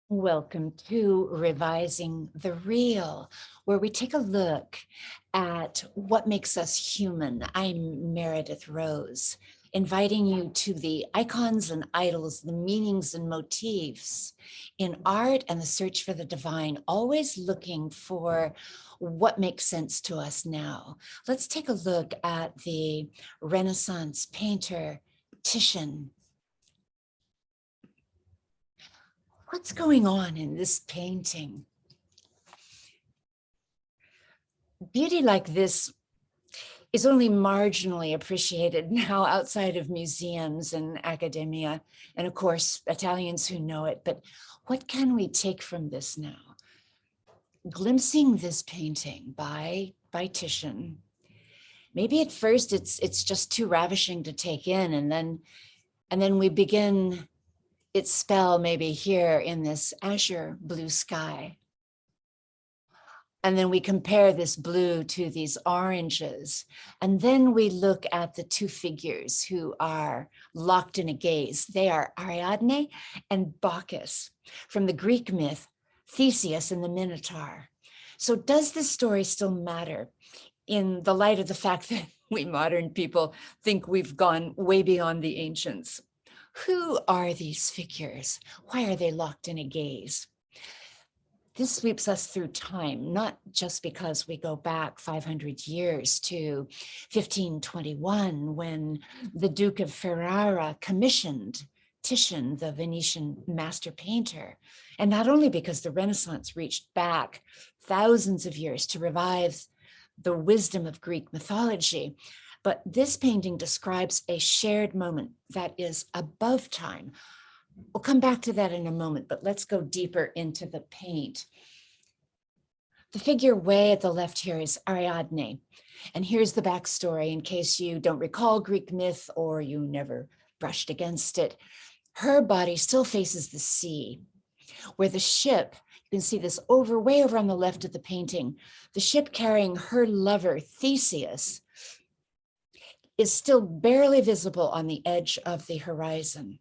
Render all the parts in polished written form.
Welcome to Revising the Real, where we take a look at what makes us human. I'm Meredith Rose, inviting you to the icons and idols, the meanings and motifs in art and the search for the divine, always looking for what makes sense to us now. Let's take a look at the Renaissance painter Titian. What's going on in this painting? Beauty like this is only marginally appreciated now outside of museums and academia, and of course, Italians who know it. But what can we take from this now? Glimpsing this painting by Titian, maybe at first it's just too ravishing to take in, and then we begin its spell maybe here in this azure blue sky. And then we compare this blue to these oranges. And then we look at the two figures who are locked in a gaze. They are Ariadne and Bacchus from the Greek myth, Theseus and the Minotaur. So does this story still matter in the light of the fact that we modern people think we've gone way beyond the ancients? Who are these figures? Why are they locked in a gaze? This sweeps us through time, not just because we go back 500 years to 1521, when the Duke of Ferrara commissioned Titian, the Venetian master painter, and not only because the Renaissance reached back thousands of years to revive the wisdom of Greek mythology, but this painting describes a shared moment that is above time. We'll come back to that in a moment, but let's go deeper into the paint. The figure way at the left here is Ariadne. And here's the backstory in case you don't recall Greek myth or you never brushed against it. Her body still faces the sea, where the ship, you can see this way over on the left of the painting, the ship carrying her lover, Theseus, is still barely visible on the edge of the horizon.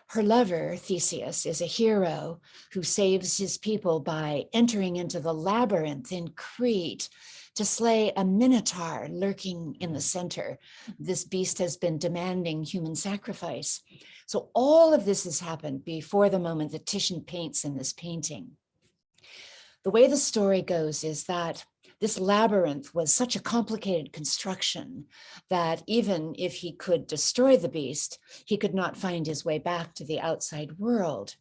Her lover, Theseus, is a hero who saves his people by entering into the labyrinth in Crete to slay a minotaur lurking in the center. This beast has been demanding human sacrifice. So all of this has happened before the moment that Titian paints in this painting. The way the story goes is that this labyrinth was such a complicated construction that even if he could destroy the beast, he could not find his way back to the outside world.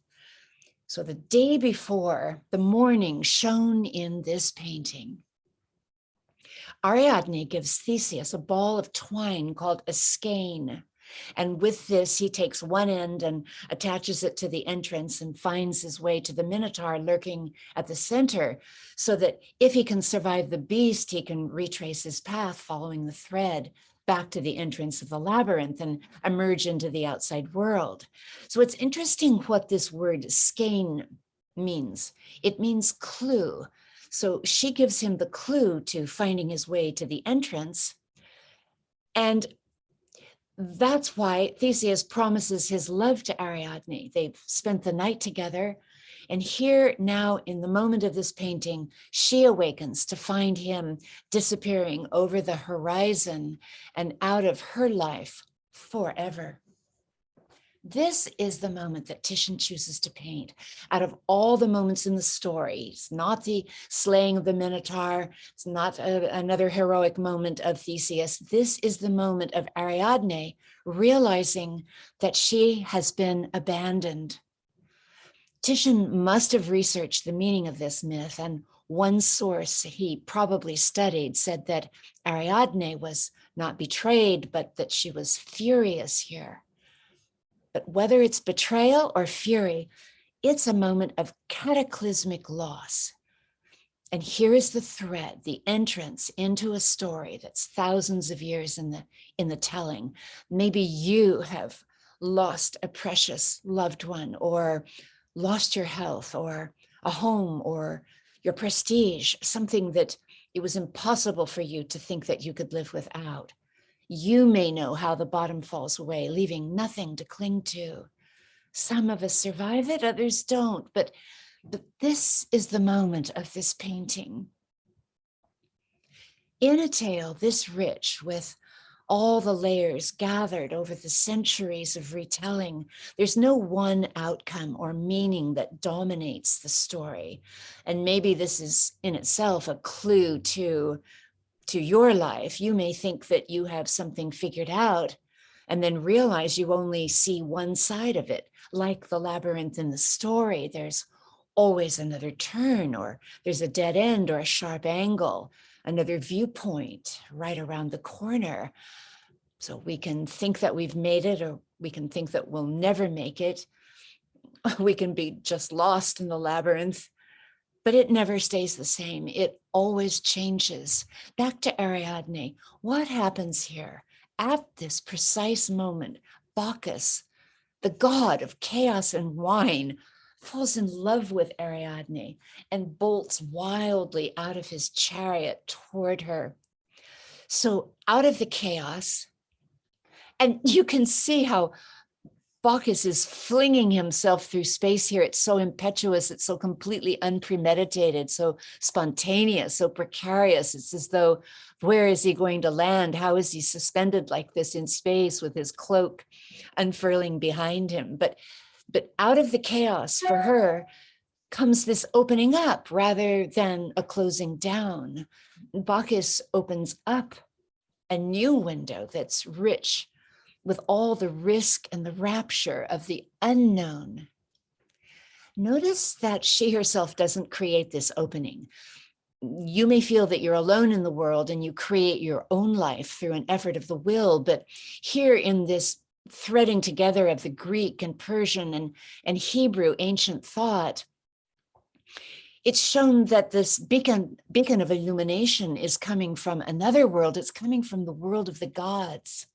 So the day before, the morning shown in this painting, Ariadne gives Theseus a ball of twine called a skein. And with this, he takes one end and attaches it to the entrance and finds his way to the Minotaur lurking at the center, so that if he can survive the beast, he can retrace his path following the thread back to the entrance of the labyrinth and emerge into the outside world. So it's interesting what this word skein means. It means clue. So she gives him the clue to finding his way to the entrance. And that's why Theseus promises his love to Ariadne. They've spent the night together. And here now, in the moment of this painting, she awakens to find him disappearing over the horizon and out of her life forever. This is the moment that Titian chooses to paint. Out of all the moments in the story, it's not the slaying of the Minotaur, it's not another heroic moment of Theseus. This is the moment of Ariadne realizing that she has been abandoned. Titian must have researched the meaning of this myth, and one source he probably studied said that Ariadne was not betrayed, but that she was furious here. But whether it's betrayal or fury, it's a moment of cataclysmic loss. And here is the thread, the entrance into a story that's thousands of years in the telling. Maybe you have lost a precious loved one, or lost your health, or a home, or your prestige, something that it was impossible for you to think that you could live without. You may know how the bottom falls away, leaving nothing to cling to. Some of us survive it, others don't, but this is the moment of this painting. In a tale this rich, with all the layers gathered over the centuries of retelling, there's no one outcome or meaning that dominates the story. And maybe this is in itself a clue to your life. You may think that you have something figured out and then realize you only see one side of it. Like the labyrinth in the story, there's always another turn, or there's a dead end or a sharp angle, another viewpoint right around the corner. So we can think that we've made it, or we can think that we'll never make it. We can be just lost in the labyrinth, but it never stays the same. It always changes. Back to Ariadne. What happens here? At this precise moment, Bacchus, the god of chaos and wine, falls in love with Ariadne and bolts wildly out of his chariot toward her. So out of the chaos, and you can see how Bacchus is flinging himself through space here. It's so impetuous, it's so completely unpremeditated, so spontaneous, so precarious. It's as though, where is he going to land? How is he suspended like this in space with his cloak unfurling behind him? But out of the chaos for her comes this opening up rather than a closing down. Bacchus opens up a new window that's rich with all the risk and the rapture of the unknown. Notice that she herself doesn't create this opening. You may feel that you're alone in the world and you create your own life through an effort of the will, but here in this threading together of the Greek and Persian and Hebrew ancient thought, it's shown that this beacon of illumination is coming from another world. It's coming from the world of the gods.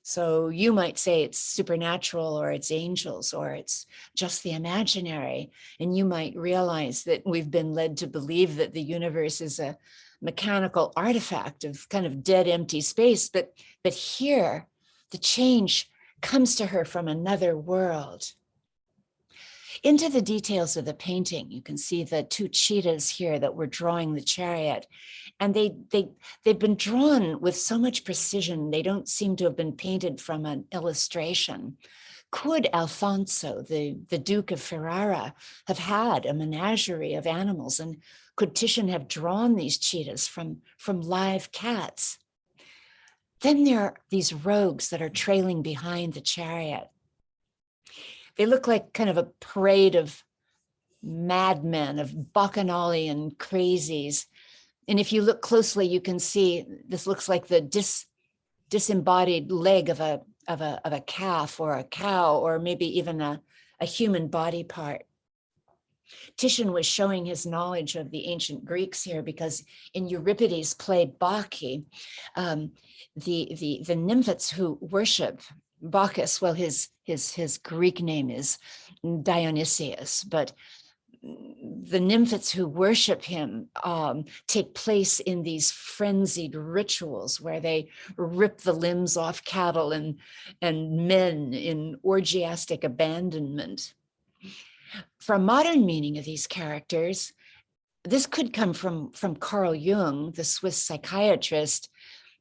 So you might say it's supernatural, or it's angels, or it's just the imaginary. And you might realize that we've been led to believe that the universe is a mechanical artifact of kind of dead, empty space. But here, the change comes to her from another world. Into the details of the painting, you can see the two cheetahs here that were drawing the chariot. And they've been drawn with so much precision, they don't seem to have been painted from an illustration. Could Alfonso, the Duke of Ferrara, have had a menagerie of animals? And could Titian have drawn these cheetahs from live cats? Then there are these rogues that are trailing behind the chariot. They look like kind of a parade of madmen, of bacchanalian crazies. And if you look closely, you can see this looks like the disembodied leg of a calf or a cow, or maybe even a human body part. Titian was showing his knowledge of the ancient Greeks here, because in Euripides' play Bacchae, the nymphs who worship Bacchus, well, his Greek name is Dionysius, but the nymphs who worship him take place in these frenzied rituals where they rip the limbs off cattle and men in orgiastic abandonment. For a modern meaning of these characters, this could come from Carl Jung, the Swiss psychiatrist.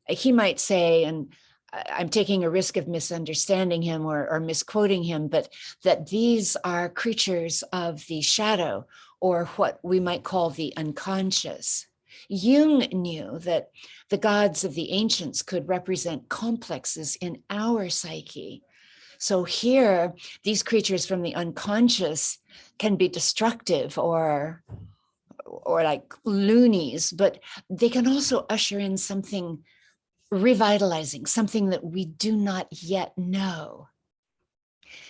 He might say, and I'm taking a risk of misunderstanding him or misquoting him, but that these are creatures of the shadow, or what we might call the unconscious. Jung knew that the gods of the ancients could represent complexes in our psyche. So here, these creatures from the unconscious can be destructive or like loonies, but they can also usher in something revitalizing, something that we do not yet know.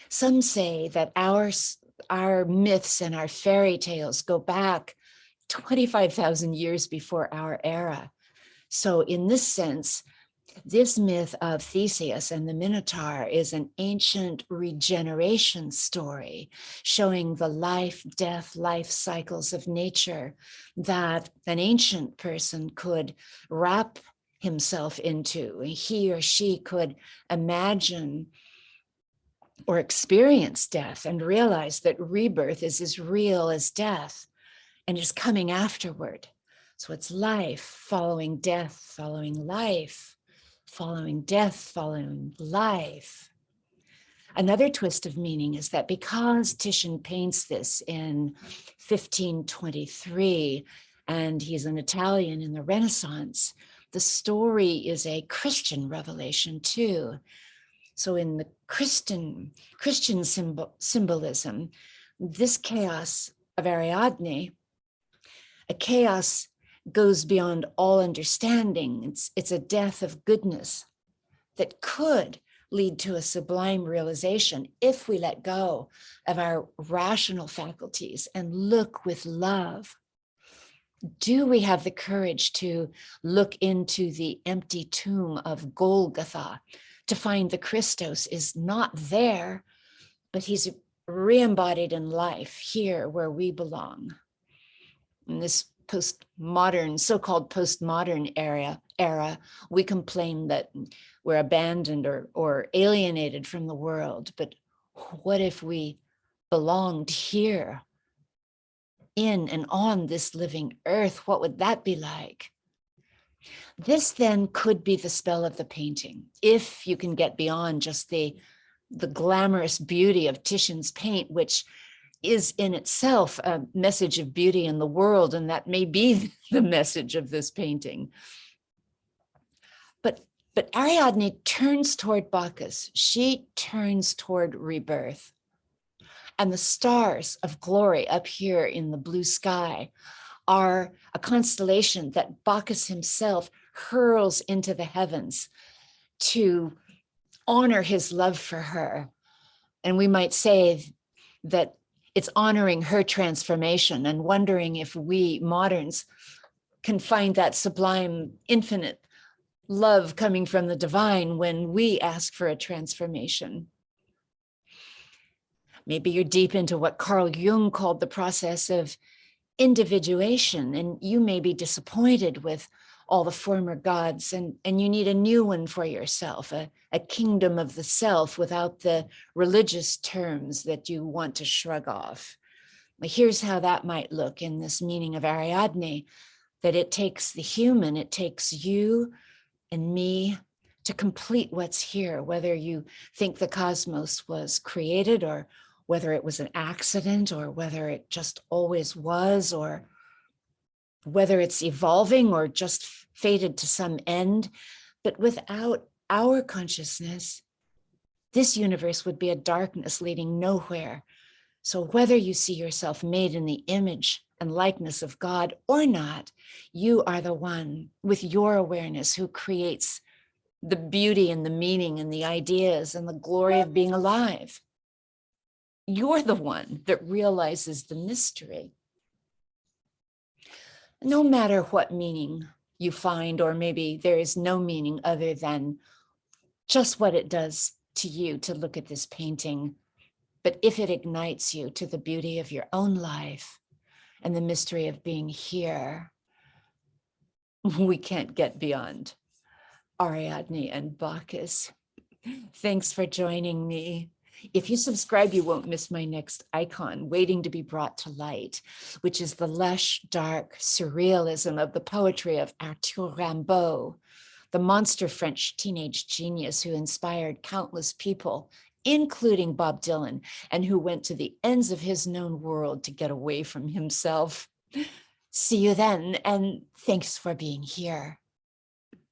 Some say that our myths and our fairy tales go back 25,000 years before our era. So in this sense, this myth of Theseus and the Minotaur is an ancient regeneration story showing the life, death, life cycles of nature that an ancient person could wrap himself into. He or she could imagine or experience death and realize that rebirth is as real as death and is coming afterward. So it's life following death, following life, following death, following life. Another twist of meaning is that because Titian paints this in 1523, and he's an Italian in the Renaissance, the story is a Christian revelation too. So in the Christian symbolism, this chaos of Ariadne, a chaos goes beyond all understanding. It's a death of goodness that could lead to a sublime realization if we let go of our rational faculties and look with love. Do we have the courage to look into the empty tomb of Golgotha to find the Christos is not there, but he's re-embodied in life here where we belong? In this postmodern, so-called postmodern era, we complain that we're abandoned or alienated from the world. But what if we belonged here in and on this living earth? What would that be like? This then could be the spell of the painting, if you can get beyond just the glamorous beauty of Titian's paint, which is in itself a message of beauty in the world, and that may be the message of this painting. But Ariadne turns toward Bacchus. She turns toward rebirth. And the stars of glory up here in the blue sky are a constellation that Bacchus himself hurls into the heavens to honor his love for her. And we might say that it's honoring her transformation and wondering if we moderns can find that sublime, infinite love coming from the divine when we ask for a transformation. Maybe you're deep into what Carl Jung called the process of individuation, and you may be disappointed with all the former gods, and you need a new one for yourself, a kingdom of the self without the religious terms that you want to shrug off. Here's how that might look in this meaning of Ariadne, that it takes the human, it takes you and me to complete what's here, whether you think the cosmos was created or whether it was an accident or whether it just always was, or whether it's evolving or just fated to some end. But without our consciousness, this universe would be a darkness leading nowhere. So whether you see yourself made in the image and likeness of God or not, you are the one with your awareness who creates the beauty and the meaning and the ideas and the glory of being alive. You're the one that realizes the mystery. No matter what meaning you find, or maybe there is no meaning other than just what it does to you to look at this painting. But if it ignites you to the beauty of your own life and the mystery of being here, we can't get beyond Ariadne and Bacchus. Thanks for joining me. If you subscribe, you won't miss my next icon, waiting to be brought to light, which is the lush, dark surrealism of the poetry of Arthur Rimbaud, the monster French teenage genius who inspired countless people, including Bob Dylan, and who went to the ends of his known world to get away from himself. See you then, and thanks for being here.